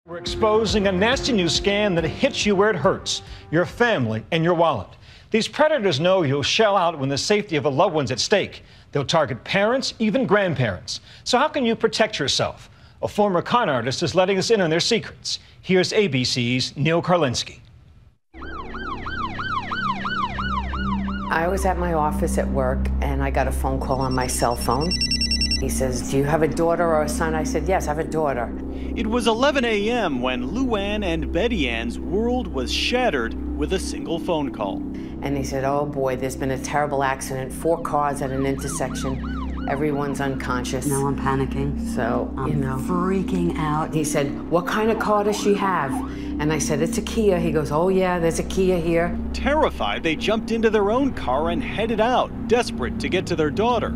We're exposing a nasty new scam that hits you where it hurts, your family and your wallet. These predators know you'll shell out when the safety of a loved one's at stake. They'll target parents, even grandparents. So how can you protect yourself? A former con artist is letting us in on their secrets. Here's ABC's Neil Karlinski. I was at my office at work and I got a phone call on my cell phone. He says, "Do you have a daughter or a son?" I said, "Yes, I have a daughter." It was 11 a.m. when Luann and Betty Ann's world was shattered with a single phone call. And he said, "Oh boy, there's been a terrible accident, 4 cars at an intersection. Everyone's unconscious." Now I'm panicking. So, I'm freaking out. He said, "What kind of car does she have?" And I said, "It's a Kia." He goes, "Oh yeah, there's a Kia here." Terrified, they jumped into their own car and headed out, desperate to get to their daughter.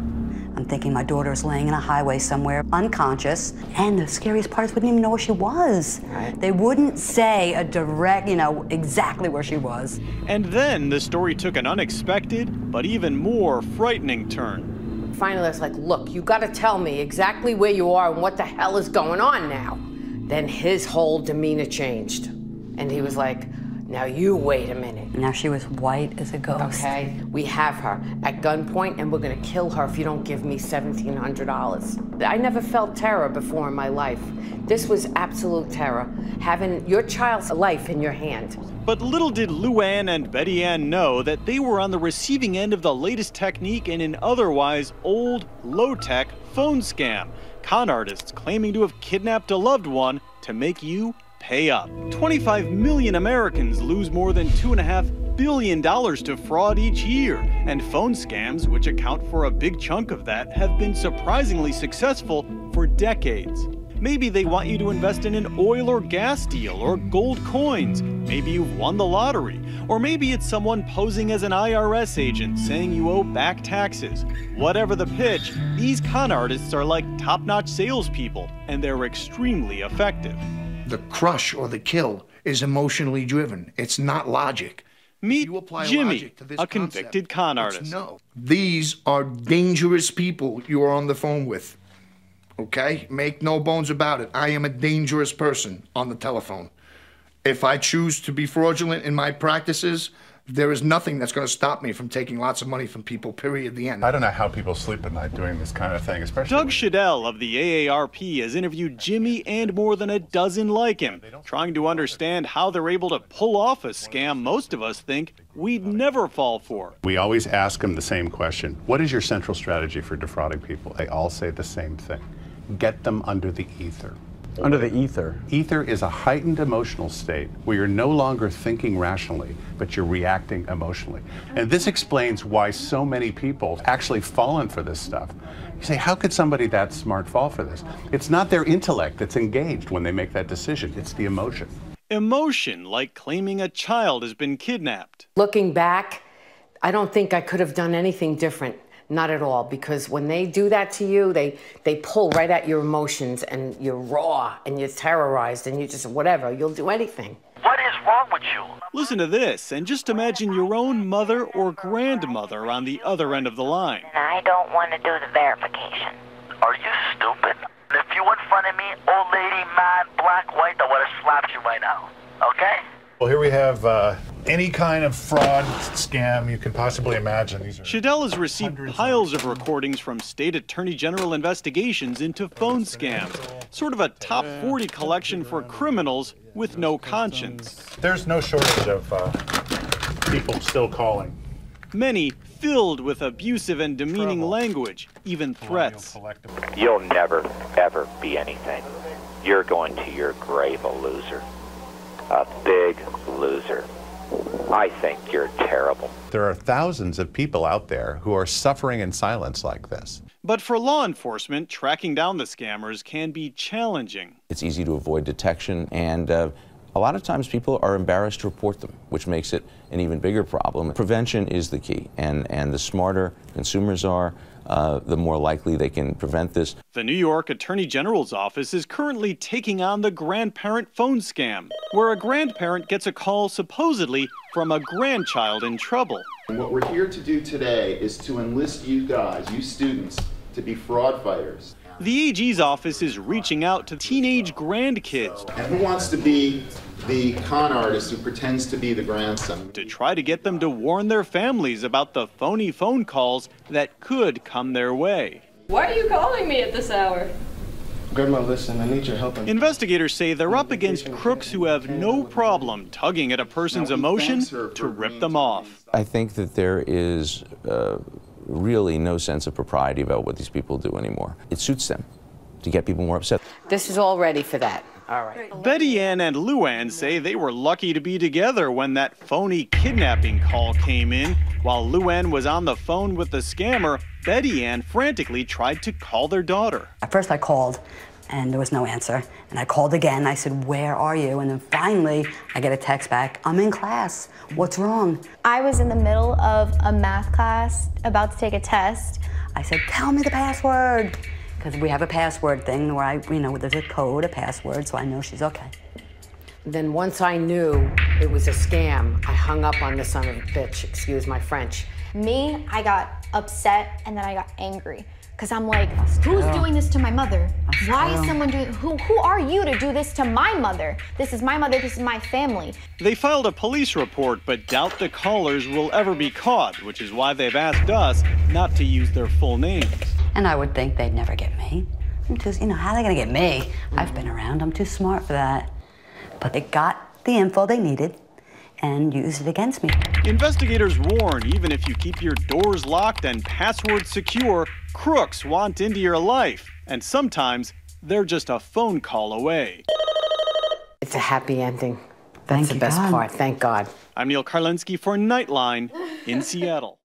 I'm thinking my daughter's laying in a highway somewhere, unconscious. And the scariest part is we didn't even know where she was. Right. They wouldn't say a direct, exactly where she was. And then the story took an unexpected, but even more frightening turn. Finally, I was like, "Look, you got to tell me exactly where you are and what the hell is going on now." Then his whole demeanor changed. And he was like, "Now you wait a minute." Now she was white as a ghost. Okay, we have her at gunpoint and we're gonna kill her if you don't give me $1,700. I never felt terror before in my life. This was absolute terror, having your child's life in your hand. But little did Luann and Betty Ann know that they were on the receiving end of the latest technique in an otherwise old, low-tech phone scam. Con artists claiming to have kidnapped a loved one to make you pay up. 25 million Americans lose more than $2.5 billion to fraud each year, and phone scams, which account for a big chunk of that, have been surprisingly successful for decades. Maybe they want you to invest in an oil or gas deal or gold coins. Maybe you've won the lottery. Or maybe it's someone posing as an IRS agent saying you owe back taxes. Whatever the pitch, these con artists are like top-notch salespeople, and they're extremely effective. The crush or the kill is emotionally driven. It's not logic. Meet Jimmy, a convicted con artist. No. These are dangerous people you are on the phone with. Okay? Make no bones about it. I am a dangerous person on the telephone. If I choose to be fraudulent in my practices, there is nothing that's going to stop me from taking lots of money from people, period, the end. I don't know how people sleep at night doing this kind of thing, especially... Doug Shadell of the AARP has interviewed Jimmy and more than a dozen like him, trying to understand how they're able to pull off a scam most of us think we'd never fall for. We always ask them the same question. What is your central strategy for defrauding people? They all say the same thing. Get them under the ether. Under the ether? Ether is a heightened emotional state where you're no longer thinking rationally, but you're reacting emotionally. And this explains why so many people actually fallen for this stuff. You say, how could somebody that smart fall for this? It's not their intellect that's engaged when they make that decision. It's the emotion. Emotion, like claiming a child has been kidnapped. Looking back, I don't think I could have done anything different. Not at all, because when they do that to you, they pull right at your emotions and you're raw and you're terrorized and you just whatever, you'll do anything. What is wrong with you? Listen to this and just imagine your own mother or grandmother on the other end of the line. I don't want to do the verification. Are you stupid? If you in front of me, old lady, mad, black, white, I would have slapped you right now. Okay? Well, here we have any kind of fraud scam you can possibly imagine. Shadell has received piles of recordings from state attorney general investigations into phone scams, sort of a top 40 collection for criminals with no conscience. There's no shortage of people still calling. Many filled with abusive and demeaning language, even threats. You'll never, ever be anything. You're going to your grave a loser. A big loser. I think you're terrible. There are thousands of people out there who are suffering in silence like this. But for law enforcement, tracking down the scammers can be challenging. It's easy to avoid detection, and a lot of times people are embarrassed to report them, which makes it an even bigger problem. Prevention is the key, and the smarter consumers are, the more likely they can prevent this. The New York Attorney General's office is currently taking on the grandparent phone scam, where a grandparent gets a call supposedly from a grandchild in trouble. And what we're here to do today is to enlist you guys, you students, to be fraud fighters. The AG's office is reaching out to teenage grandkids. And who wants to be the con artist who pretends to be the grandson? To try to get them to warn their families about the phony phone calls that could come their way. Why are you calling me at this hour? Grandma, listen, I need your help. Investigators say they're up against crooks who have no problem tugging at a person's emotion to rip them off. I think that there is really no sense of propriety about what these people do anymore. It suits them to get people more upset. This is all ready for that. All right. Betty Ann and Luann say they were lucky to be together when that phony kidnapping call came in. While Luann was on the phone with the scammer, Betty Ann frantically tried to call their daughter. At first I called and there was no answer. And I called again. I said, where are you? And then finally I get a text back, I'm in class. What's wrong? I was in the middle of a math class about to take a test. I said, tell me the password. Because we have a password thing where there's a code, a password, so I know she's okay. Then once I knew it was a scam, I hung up on the son of a bitch, excuse my French. Me, I got upset and then I got angry. Because I'm like, who's doing this to my mother? Why is someone doing, who are you to do this to my mother? This is my mother, this is my family. They filed a police report, but doubt the callers will ever be caught, which is why they've asked us not to use their full names. And I would think they'd never get me. How are they gonna get me? I've been around, I'm too smart for that. But they got the info they needed and used it against me. Investigators warn, even if you keep your doors locked and passwords secure, crooks want into your life. And sometimes they're just a phone call away. It's a happy ending. That's the best part, thank God. I'm Neil Karlinski for Nightline in Seattle.